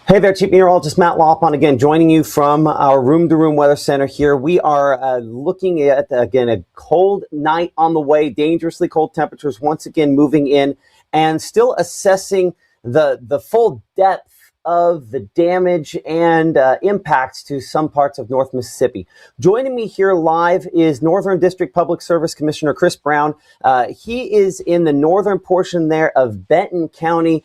Hey there, Chief Meteorologist Matt Lopon again, joining you from our room-to-room weather center here. We are looking at, again, a cold night on the way, dangerously cold temperatures once again moving in, and still assessing the full depth of the damage and impacts to some parts of North Mississippi. Joining me here live is Northern District Public Service Commissioner Chris Brown. He is in the northern portion there of Benton County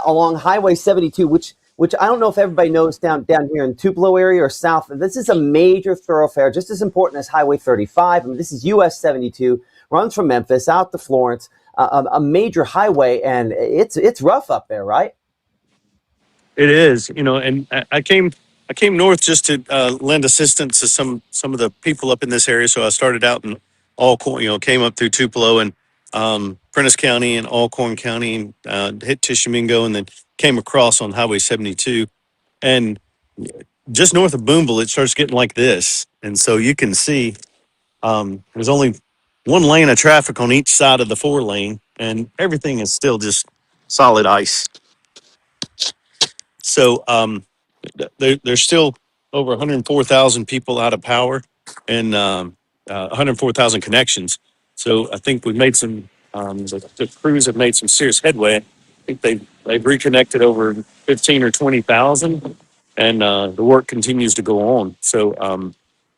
along Highway 72, which I don't know if everybody knows down here in Tupelo area or south. This is a major thoroughfare, just as important as Highway 35. I mean, this is US 72, runs from Memphis out to Florence, a major highway, and it's rough up there, right? It is, and I came north just to lend assistance to some of the people up in this area. So I started out in Alcorn, came up through Tupelo and Prentiss County and Alcorn County, and hit Tishomingo, and then came across on Highway 72, and just north of Boonville, it starts getting like this, and so you can see there's only one lane of traffic on each side of the four lane, and everything is still just solid ice. So there's still over 104,000 people out of power, and 104,000 connections. So I think we've made some. The crews have made some serious headway. I think they've reconnected over 15 or 20,000, and the work continues to go on. So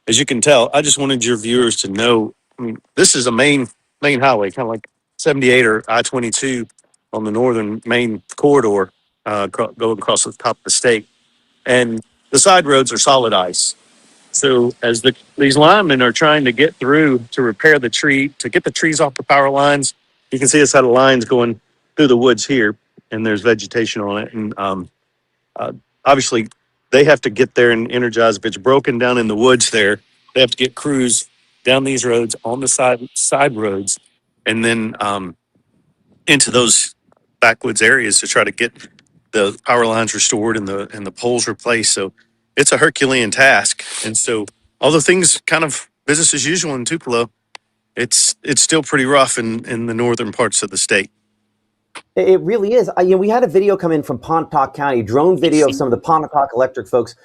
as you can tell, I just wanted your viewers to know. I mean, this is a main highway, kind of like 78 or I-22 on the northern main corridor, going across the top of the state, and the side roads are solid ice. So as these linemen are trying to get through to repair the tree, to get the trees off the power lines, you can see a set of lines going through the woods here, and there's vegetation on it. And uh, obviously, they have to get there and energize. If it's broken down in the woods there, they have to get crews down these roads on the side roads, and then into those backwoods areas to try to get the power lines restored and the poles replaced. So it's a Herculean task. And so although things kind of business as usual in Tupelo, it's still pretty rough in the northern parts of the state. It really is. We had a video come in from Pontotoc County, drone video of some of the Pontotoc Electric folks,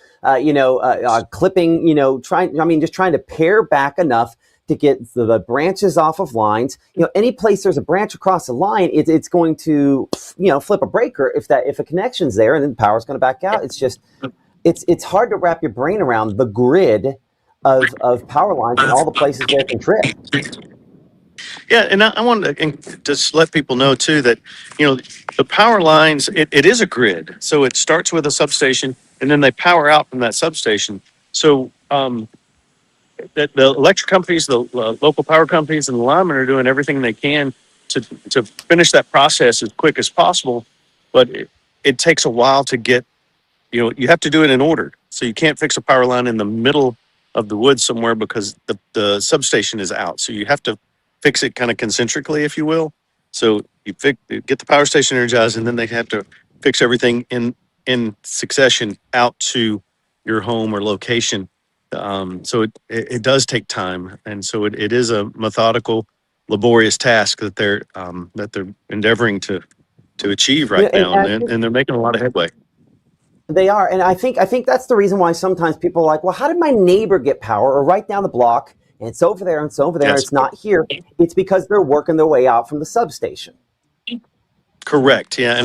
clipping, just trying to pare back enough to get the branches off of lines. Any place there's a branch across the line, it's going to, flip a breaker if a connection's there, and then power's going to back out. It's just, it's hard to wrap your brain around the grid of power lines and all the places where it can trip. Yeah, and I wanted to just let people know too that the power lines, it is a grid. So it starts with a substation, and then they power out from that substation. So that the electric companies, the local power companies, and the linemen are doing everything they can to finish that process as quick as possible. But it takes a while to get. You have to do it in order. So you can't fix a power line in the middle of the woods somewhere because the substation is out. So you have to fix it kind of concentrically, if you will. So get the power station energized, and then they have to fix everything in succession out to your home or location. So it does take time, and so it is a methodical, laborious task that they're endeavoring to achieve right now, and they're making a lot of headway. They are, and I think that's the reason why sometimes people are like, well, how did my neighbor get power? Or right down the block, and it's over there, and it's over there, and Yes. it's not here. It's because they're working their way out from the substation. Correct. Yeah,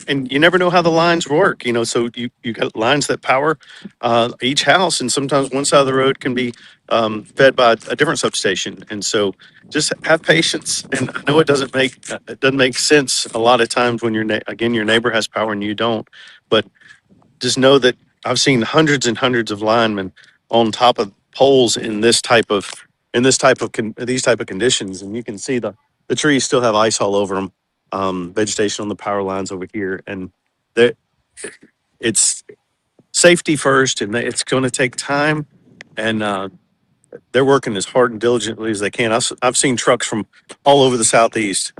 and you never know how the lines work. So you got lines that power each house, and sometimes one side of the road can be fed by a different substation. And so just have patience. And I know it doesn't make sense a lot of times when your neighbor has power and you don't. But just know that I've seen hundreds and hundreds of linemen on top of poles these type of conditions, and you can see the trees still have ice all over them, vegetation on the power lines over here, and that it's safety first, and it's going to take time, and they're working as hard and diligently as they can. I've seen trucks from all over the southeast,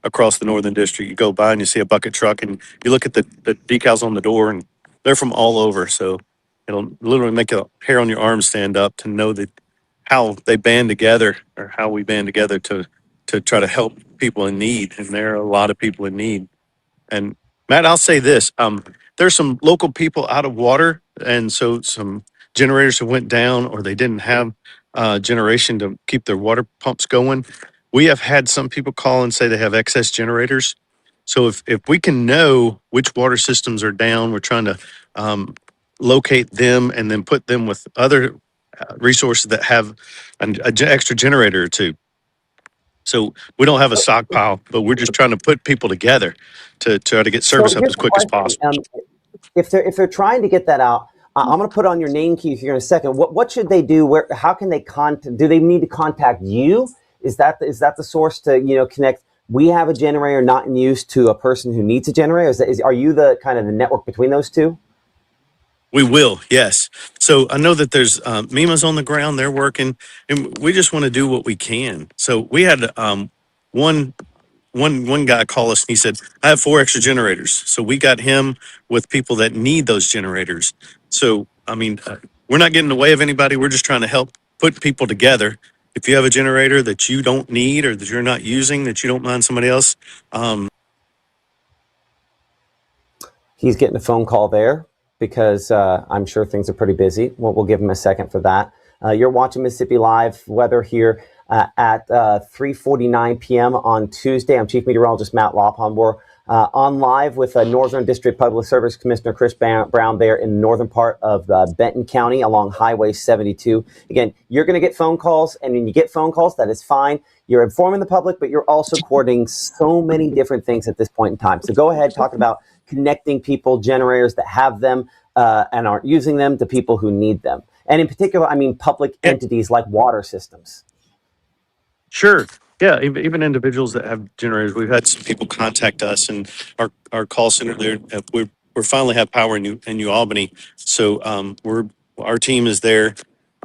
across the northern district. You go by and you see a bucket truck, and you look at the decals on the door, and they're from all over. So it'll literally make a hair on your arm stand up to know that how they band together, or how we band together to try to help people in need. And there are a lot of people in need. And Matt, I'll say this: there's some local people out of water, and so some generators that went down, or they didn't have generation to keep their water pumps going. We have had some people call and say they have excess generators. So if we can know which water systems are down, we're trying to um, locate them and then put them with other resources that have extra generator or two. So we don't have a So, stockpile, but we're just trying to put people together to try to get so service up here's as the quick as question. possible. If they're trying to get that out, I'm going to put on your name key here in a second. What should they do? Where how can they contact? Do they need to contact you? Is that the source to connect? We have a generator not in use to a person who needs a generator. Are you the kind of the network between those two? We will, yes. So I know that there's MEMA's on the ground; they're working, and we just want to do what we can. So we had one one guy call us and he said, I have four extra generators. So we got him with people that need those generators. So, I mean, we're not getting in the way of anybody. We're just trying to help put people together. If you have a generator that you don't need or that you're not using, that you don't mind somebody else, He's getting a phone call there because I'm sure things are pretty busy. We'll give him a second for that. You're watching Mississippi Live weather here at 3:49 p.m. on Tuesday. I'm Chief Meteorologist Matt Lophon. We're on live with Northern District Public Service Commissioner Chris Brown there in the northern part of Benton County along Highway 72. Again, you're going to get phone calls, and when you get phone calls, that is fine. You're informing the public, but you're also coordinating so many different things at this point in time. So go ahead, talk about connecting people, generators that have them and aren't using them, to people who need them. And in particular, I mean public yeah, entities like water systems. sure. Yeah, even individuals that have generators, we've had some people contact us, and our call center there. We're finally have power in New Albany, so our team is there,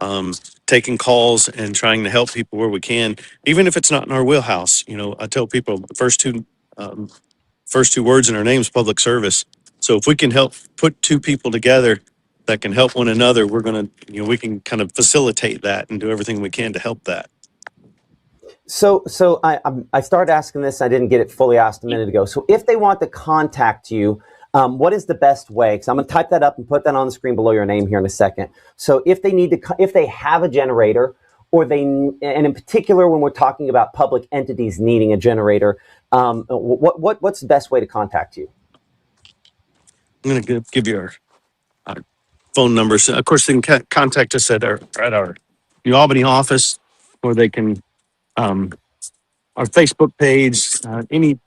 um, taking calls and trying to help people where we can, even if it's not in our wheelhouse. You know, I tell people the um, first two words in our name is public service. So if we can help put two people together that can help one another, we're gonna we can kind of facilitate that and do everything we can to help that. So I started asking this. I didn't get it fully asked a minute ago. So if they want to contact you, what is the best way? Because I'm going to type that up and put that on the screen below your name here in a second. So if they need to, if they have a generator, and in particular when we're talking about public entities needing a generator, what's the best way to contact you? I'm going to give you our phone numbers. Of course, they can contact us at our New Albany office, or they can um, our Facebook page. Any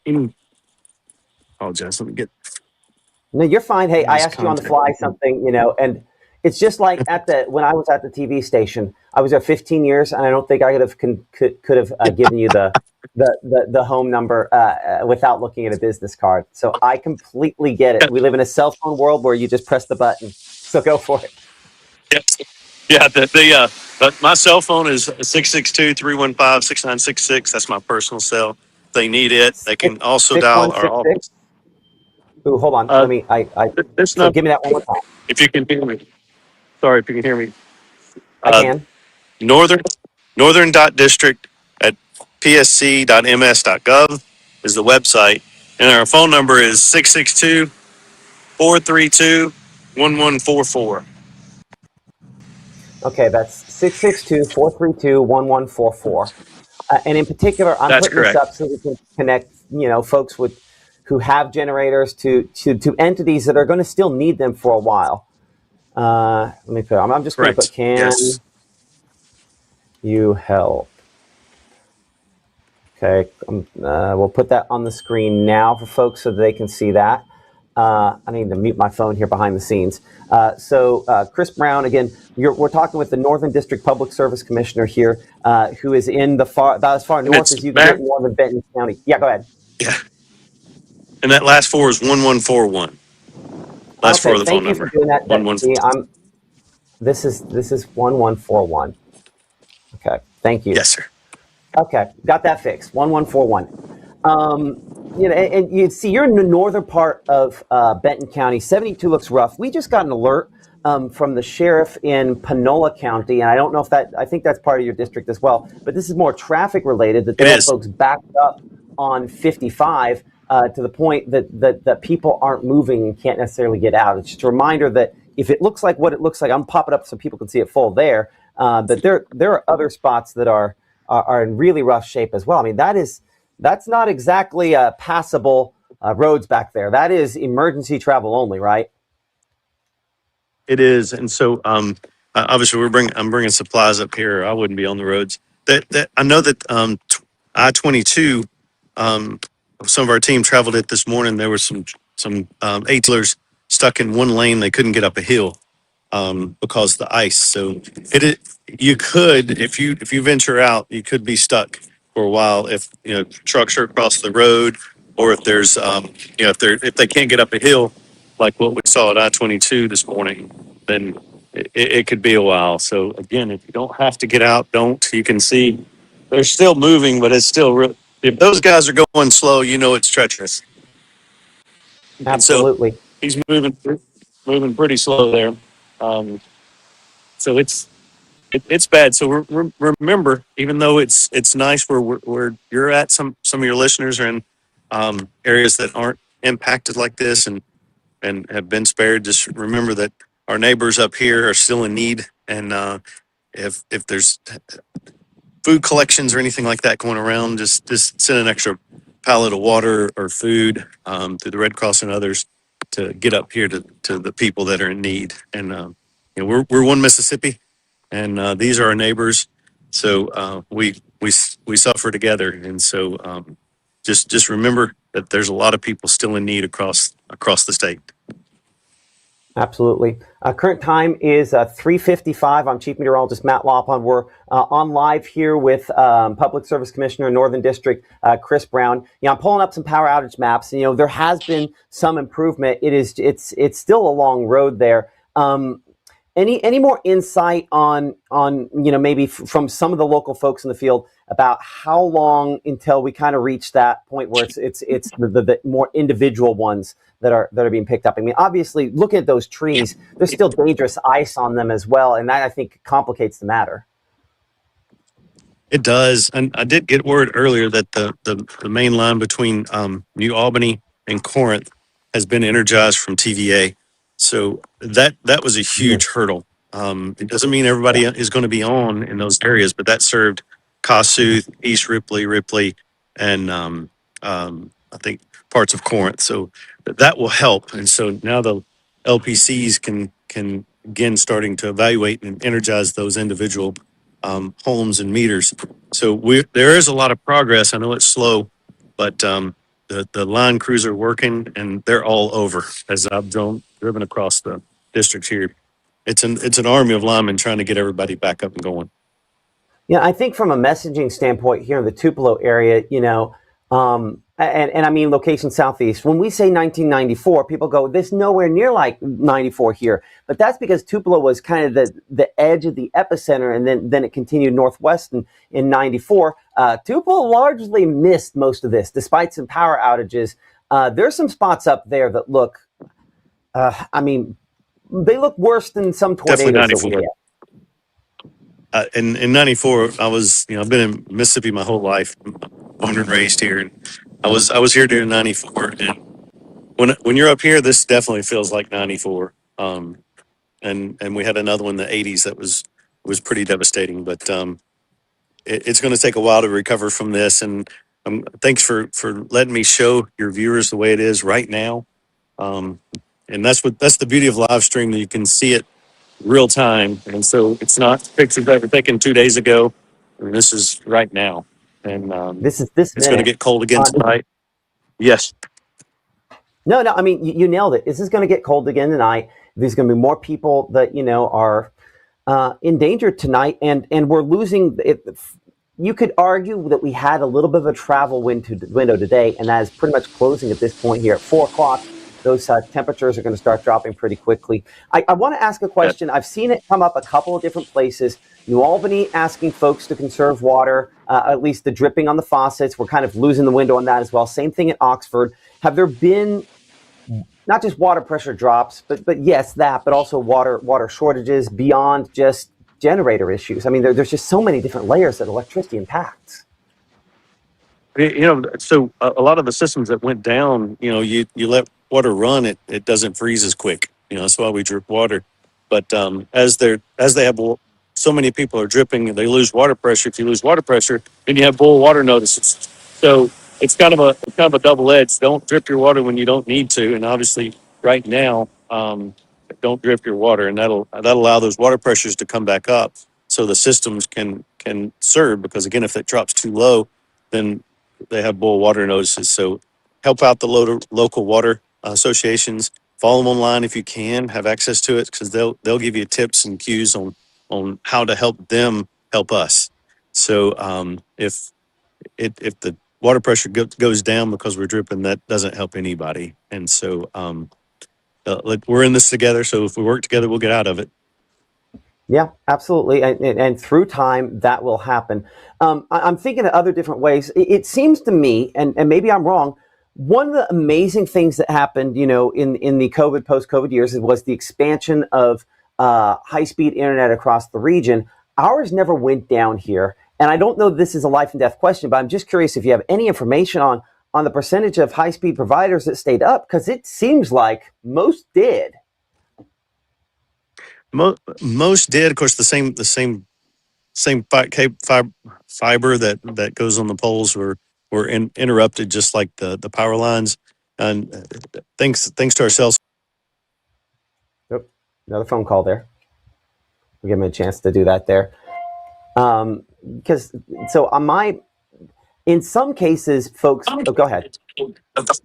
apologize. Let me get No, you're fine. Hey, I these asked you on the contact. fly something, and it's just like when I was at the TV station. I was there 15 years, and I don't think I could have given you the home number without looking at a business card. So I completely get it. We live in a cell phone world where you just press the button. So go for it. Yeah, yeah. But my cell phone is 662-315-6966. That's my personal cell. If they need it, they Six can also six dial one our six six. office. Ooh, hold on. Uh, Let me. I. this So number, give me that one more time. if you can hear me. Sorry if you can hear me. I Uh, can. Northern District at psc.ms.gov is the website, and our phone number is 662-432-1144. Okay, that's 662-432-1144. And in particular, I'm That's putting this correct. up so we can connect, folks who have generators to entities that are going to still need them for a while. Let me put. I'm just going to put. Correct. Can Yes. you help? Okay, we'll put that on the screen now for folks so that they can see that. I need to mute my phone here behind the scenes. Chris Brown, again, we're talking with the Northern District Public Service Commissioner here, who is in about as far And north it's as you can get Matt. in northern Benton County. Yeah, go ahead. Yeah. And that last four is 1141. Last four Okay, of the phone thank you for number. doing that. One one. See, this is 1141. Okay, thank you. Yes, sir. Okay, got that fixed. 1141. And you see, you're in the northern part of Benton County. 72 looks rough. We just got an alert from the sheriff in Panola County, and I don't know if I think that's part of your district as well, but this is more traffic related, that It they have is. folks backed up on 55 to the point that people aren't moving and can't necessarily get out. It's just a reminder that if it looks like what it looks like, I'm popping up so people can see it full there. That there are other spots that are in really rough shape as well. I mean, that's not exactly passable roads back there. That is emergency travel only, right? It is, and so obviously I'm bringing supplies up here. I wouldn't be on the roads. That I know that I-22. Um, some of our team traveled it this morning. There were some 18-wheelers stuck in one lane. They couldn't get up a hill because of the ice. So you could, if you venture out, you could be stuck for a while if trucks are across the road, or if there's if they can't get up a hill, like what we saw at I-22 this morning, then it could be a while. So again, if you don't have to get out, don't. You can see they're still moving, but it's still real. If those guys are going slow, it's treacherous. And so Absolutely. he's moving pretty slow there. Um, so it's bad. So remember, even though it's nice where you're at, some of your listeners are in areas that aren't impacted like this and have been spared. Just remember that our neighbors up here are still in need, and if there's food collections or anything like that going around, just send an extra pallet of water or food through the Red Cross and others to get up here to the people that are in need. And we're one Mississippi, and these are our neighbors. So we suffer together, and so just remember that there's a lot of people still in need across the state. Absolutely. Current time is 3:55. I'm Chief Meteorologist Matt Lopon. We're on live here with Public Service Commissioner Northern District Chris Brown. I'm pulling up some power outage maps. There has been some improvement. It's still a long road there. Any more insight on maybe from some of the local folks in the field about how long until we kind of reach that point where it's the more individual ones that are being picked up? I mean, obviously, looking at those trees, there's still dangerous ice on them as well, and that I think complicates the matter. It does, and I did get word earlier that the main line between New Albany and Corinth has been energized from TVA. So that was a huge hurdle. It doesn't mean everybody is going to be on in those areas, but that served Kossuth, East Ripley, and I think parts of Corinth. So that will help. And so now the LPCs can again starting to evaluate and energize those individual homes and meters. So there is a lot of progress. I know it's slow, but the line crews are working, and they're all over. As I've driven across the district here, it's an army of linemen trying to get everybody back up and going. Yeah, I think from a messaging standpoint here in the Tupelo area, and I mean location southeast, when we say 1994, people go, there's nowhere near like 94 here. But that's because Tupelo was kind of the edge of the epicenter, and then it continued northwest in 94. Tupelo largely missed most of this, despite some power outages. There's some spots up there that look, they look worse than some tornadoes that we get. In 94, I was, I've been in Mississippi my whole life, born and raised here. And I was here during 94. And when you're up here, this definitely feels like 94. And we had another one in the 80s that was pretty devastating. But it's going to take a while to recover from this. And thanks for letting me show your viewers the way it is right now. And that's the beauty of live stream, that you can see it real time, and so it's not pictures that were taken 2 days ago. I mean, this is right now, and This it's going to get cold again tonight. Yes. No. I mean, you nailed it. This is going to get cold again tonight. There's going to be more people that are in danger tonight, and we're losing it. You could argue that we had a little bit of a travel window today, and that is pretty much closing at this point here at 4:00. Those temperatures are going to start dropping pretty quickly. I want to ask a question. I've seen it come up a couple of different places. New Albany asking folks to conserve water, at least the dripping on the faucets. We're kind of losing the window on that as well. Same thing at Oxford. Have there been not just water pressure drops, but yes, that, but also water shortages beyond just generator issues? I mean, there's just so many different layers that electricity impacts. So a lot of the systems that went down, you let water run, it doesn't freeze as quick. That's why we drip water. But as they have so many people are dripping, they lose water pressure. If you lose water pressure, then you have boil water notices. So it's kind of a double edged. Don't drip your water when you don't need to, and obviously right now, don't drip your water, and that'll allow those water pressures to come back up, so the systems can serve. Because again, if it drops too low, then they have boil water notices. So help out the local water associations. Follow them online if you can, have access to it, because they'll give you tips and cues on how to help them help us. So if the water pressure goes down because we're dripping, that doesn't help anybody. And so we're in this together. So if we work together, we'll get out of it. Yeah, absolutely. And through time, that will happen. I'm thinking of other different ways. It seems to me, and maybe I'm wrong, one of the amazing things that happened, in the COVID, post-COVID years was the expansion of high-speed internet across the region. Ours never went down here. And I don't know if this is a life and death question, but I'm just curious if you have any information on the percentage of high-speed providers that stayed up, because it seems like most did. Most did, of course. The same fiber that goes on the poles were interrupted, just like the power lines. And thanks to ourselves. Yep. Another phone call there. We'll give him a chance to do that there. Because so on in some cases, folks, oh, go ahead.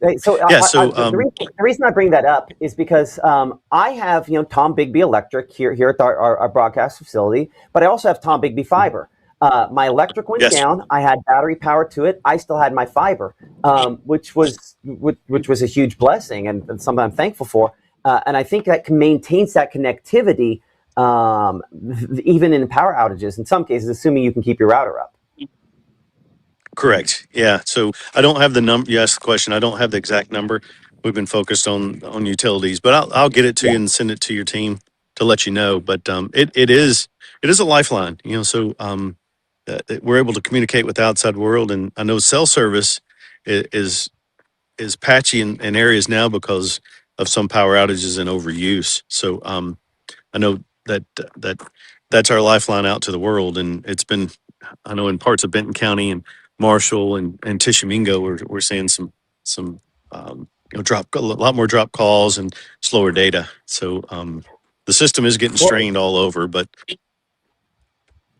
Hey, so Yeah. So the reason I bring that up is because I have Tom Bigby Electric here at our broadcast facility, but I also have Tom Bigby Fiber. My electric went yes. down. I had battery power to it. I still had my fiber, which was a huge blessing and something I'm thankful for. And I think that maintains that connectivity even in power outages. In some cases, assuming you can keep your router up. Correct. Yeah. So I don't have the number. You asked the question. I don't have the exact number. We've been focused on utilities, but I'll get it to Yeah. you and send it to your team to let you know. But it is a lifeline. So we're able to communicate with the outside world, and I know cell service is patchy in areas now because of some power outages and overuse. So I know that that's our lifeline out to the world, and it's been, I know, in parts of Benton County and Marshall and Tishomingo, we're seeing some drop, a lot more drop calls and slower data. So the system is getting Well, strained all over, but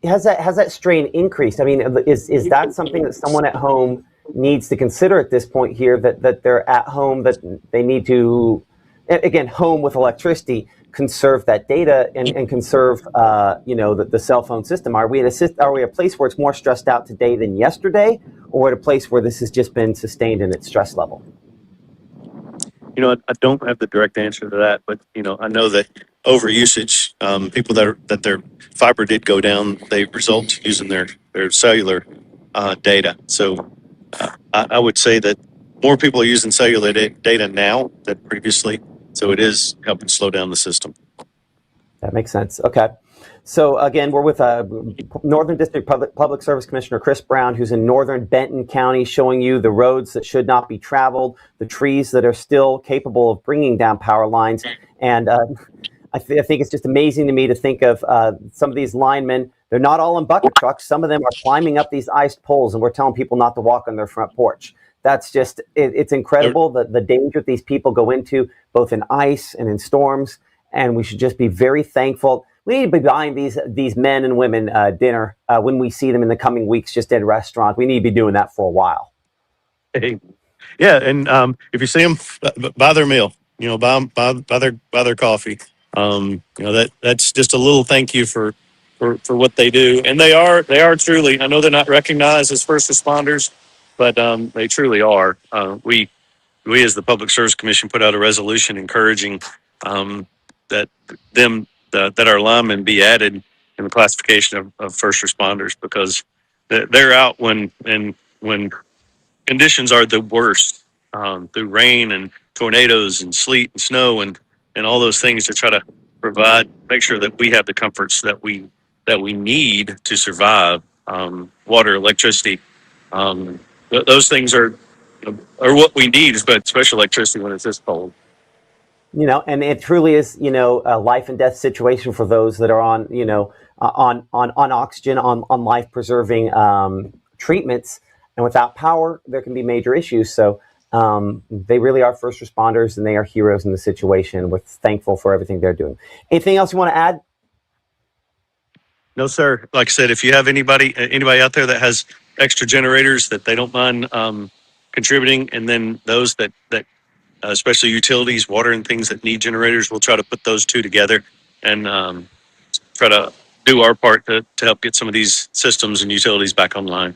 has that strain increased? I mean, is that something that someone at home needs to consider at this point here, that they're at home, that they need to, again, home with electricity, conserve that data and conserve the cell phone system? Are we are we at a place where it's more stressed out today than yesterday, or at a place where this has just been sustained in its stress level? I don't have the direct answer to that, but I know that over usage, people that their fiber did go down, they result using their cellular data. So I would say that more people are using cellular data now than previously. So it is helping slow down the system. That makes sense. Okay. So again, we're with Northern District Public Service Commissioner Chris Brown, who's in northern Benton County, showing you the roads that should not be traveled, the trees that are still capable of bringing down power lines. And I think it's just amazing to me to think of some of these linemen. They're not all in bucket trucks. Some of them are climbing up these iced poles, and we're telling people not to walk on their front porch. That's just, it's incredible the danger these people go into, both in ice and in storms. And we should just be very thankful. We need to be buying these men and women dinner when we see them in the coming weeks, just at a restaurant. We need to be doing that for a while. Hey, yeah, and if you see them, buy their meal. Buy their coffee. That's just a little thank you for what they do, and they are truly. I know they're not recognized as first responders, but they truly are. We as the Public Service Commission put out a resolution encouraging that that our linemen be added in the classification of first responders, because they're out when conditions are the worst, through rain and tornadoes and sleet and snow and all those things, to try to make sure that we have the comforts that we need to survive, water, electricity, those things are what we need, but especially electricity when it's this cold. And it truly is, a life and death situation for those that are on, on oxygen, on life preserving treatments. And without power, there can be major issues. So they really are first responders, and they are heroes in the situation. We're thankful for everything they're doing. Anything else you want to add? No, sir. Like I said, if you have anybody out there that has extra generators that they don't mind contributing, and then those that especially utilities, water and things that need generators, we'll try to put those two together and try to do our part to help get some of these systems and utilities back online.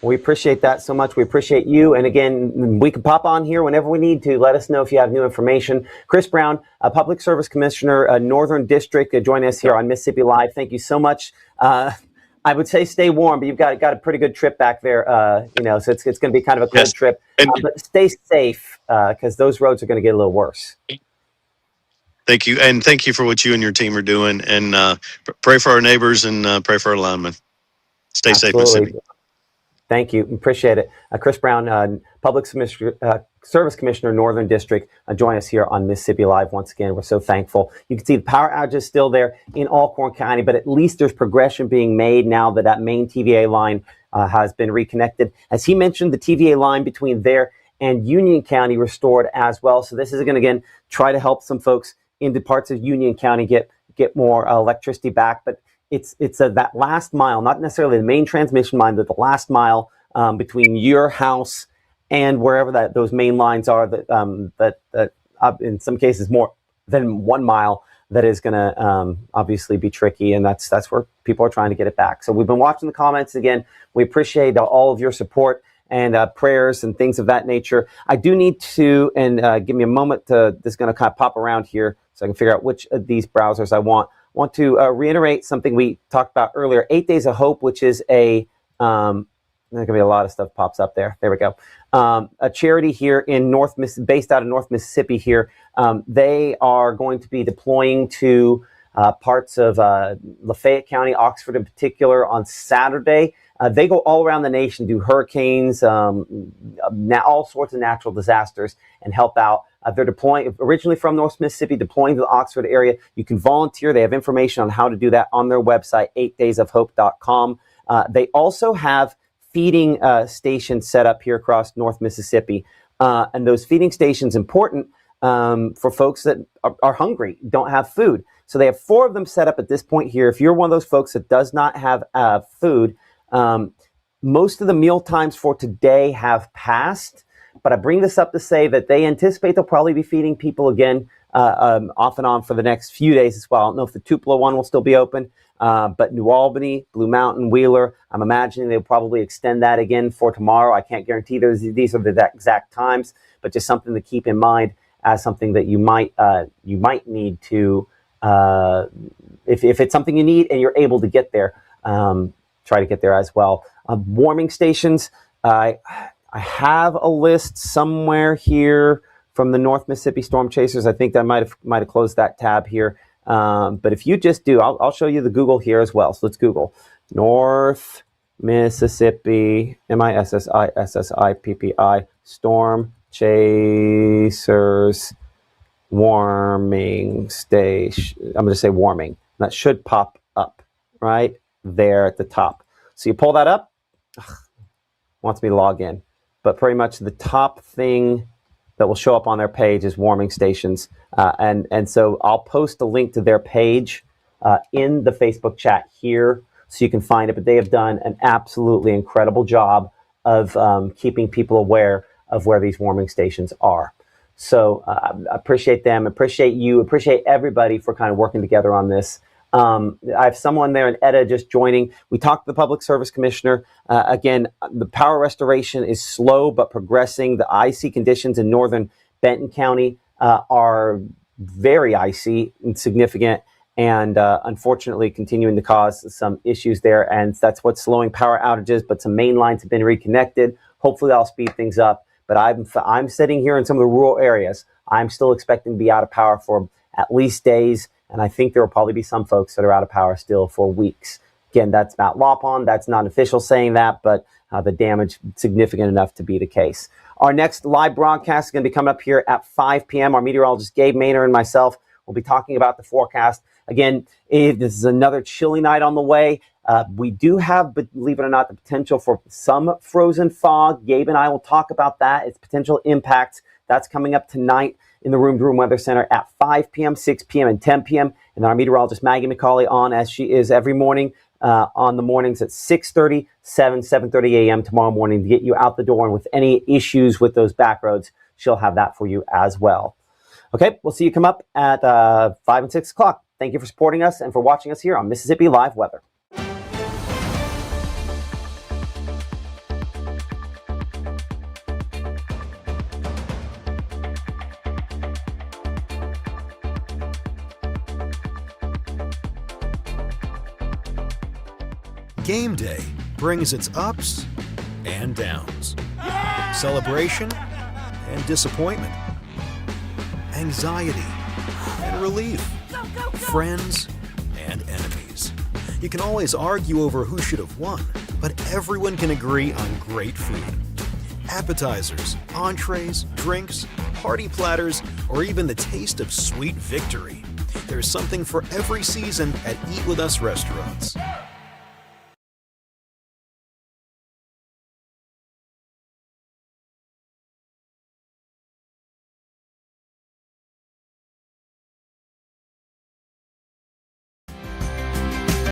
We appreciate that so much. We appreciate you. And again, we can pop on here whenever we need to. Let us know if you have new information. Chris Brown, Public Service Commissioner, Northern District, join us here on Mississippi Live. Thank you so much. I would say stay warm, but you've got a pretty good trip back there. So it's going to be kind of a cold trip. But stay safe because those roads are going to get a little worse. Thank you. And thank you for what you and your team are doing. And pray for our neighbors and pray for our linemen. Stay safe, Mississippi. Thank you. Appreciate it. Chris Brown, Public Service Commissioner, Northern District, join us here on Mississippi Live once again. We're so thankful. You can see the power outage is still there in Alcorn County, but at least there's progression being made now that main TVA line has been reconnected. As he mentioned, the TVA line between there and Union County restored as well. So this is going to, again, try to help some folks into parts of Union County get more electricity back. But it's that last mile, not necessarily the main transmission line, but the last mile between your house and wherever those main lines are that in some cases more than 1 mile, that is going to obviously be tricky. And that's where people are trying to get it back. So we've been watching the comments again. We appreciate all of your support and prayers and things of that nature. I do need to, and give me a moment this is going to kind of pop around here so I can figure out which of these browsers I want to reiterate something we talked about earlier, 8 Days of Hope, which is there's going to be a lot of stuff pops up there. There we go. A charity here in based out of North Mississippi here. They are going to be deploying to parts of Lafayette County, Oxford in particular, on Saturday. They go all around the nation, do hurricanes, all sorts of natural disasters, and help out. They're deploying originally from North Mississippi, deploying to the Oxford area. You can volunteer. They have information on how to do that on their website, 8daysofhope.com. They also have feeding stations set up here across North Mississippi. And those feeding stations important for folks that are hungry, don't have food. So they have 4 of them set up at this point here. If you're one of those folks that does not have food, most of the meal times for today have passed. But I bring this up to say that they anticipate they'll probably be feeding people again off and on for the next few days as well. I don't know if the Tupelo one will still be open, but New Albany, Blue Mountain, Wheeler, I'm imagining they'll probably extend that again for tomorrow. I can't guarantee these are the exact times, but just something to keep in mind as something that you might need to, if it's something you need and you're able to get there, try to get there as well. Warming stations, I have a list somewhere here from the North Mississippi Storm Chasers. I think I might have closed that tab here. But if you just do, I'll show you the Google here as well. So let's Google North Mississippi, MISSISSIPPI, Storm Chasers warming station. I'm going to say warming. That should pop up right there at the top. So you pull that up. Wants me to log in. But pretty much the top thing that will show up on their page is warming stations. And so I'll post a link to their page in the Facebook chat here so you can find it. But they have done an absolutely incredible job of keeping people aware of where these warming stations are. So I appreciate them, appreciate you, appreciate everybody for kind of working together on this. I have someone there in Etta just joining. We talked to the Public Service Commissioner. Again, the power restoration is slow but progressing. The icy conditions in northern Benton County are very icy and significant, and unfortunately continuing to cause some issues there. And that's what's slowing power outages, but some main lines have been reconnected. Hopefully that'll speed things up. But I'm sitting here in some of the rural areas. I'm still expecting to be out of power for at least days. And I think there will probably be some folks that are out of power still for weeks. Again, that's Matt Lawpon. That's not official saying that, but the damage significant enough to be the case. Our next live broadcast is going to be coming up here at 5 p.m. Our meteorologist Gabe Maynor and myself will be talking about the forecast. Again, this is another chilly night on the way. We do have, believe it or not, the potential for some frozen fog. Gabe and I will talk about that, its potential impacts. That's coming up tonight in the Room to Room Weather Center at 5 p.m., 6 p.m., and 10 p.m. And then our meteorologist Maggie McCauley on, as she is every morning, on the mornings at 6:30, 7:30 a.m. tomorrow morning to get you out the door. And with any issues with those back roads, she'll have that for you as well. Okay, we'll see you come up at 5 and 6 o'clock. Thank you for supporting us and for watching us here on Mississippi Live Weather. Game day brings its ups and downs, celebration and disappointment, anxiety and relief, friends and enemies. You can always argue over who should have won, but everyone can agree on great food. Appetizers, entrees, drinks, party platters, or even the taste of sweet victory. There's something for every season at Eat With Us restaurants.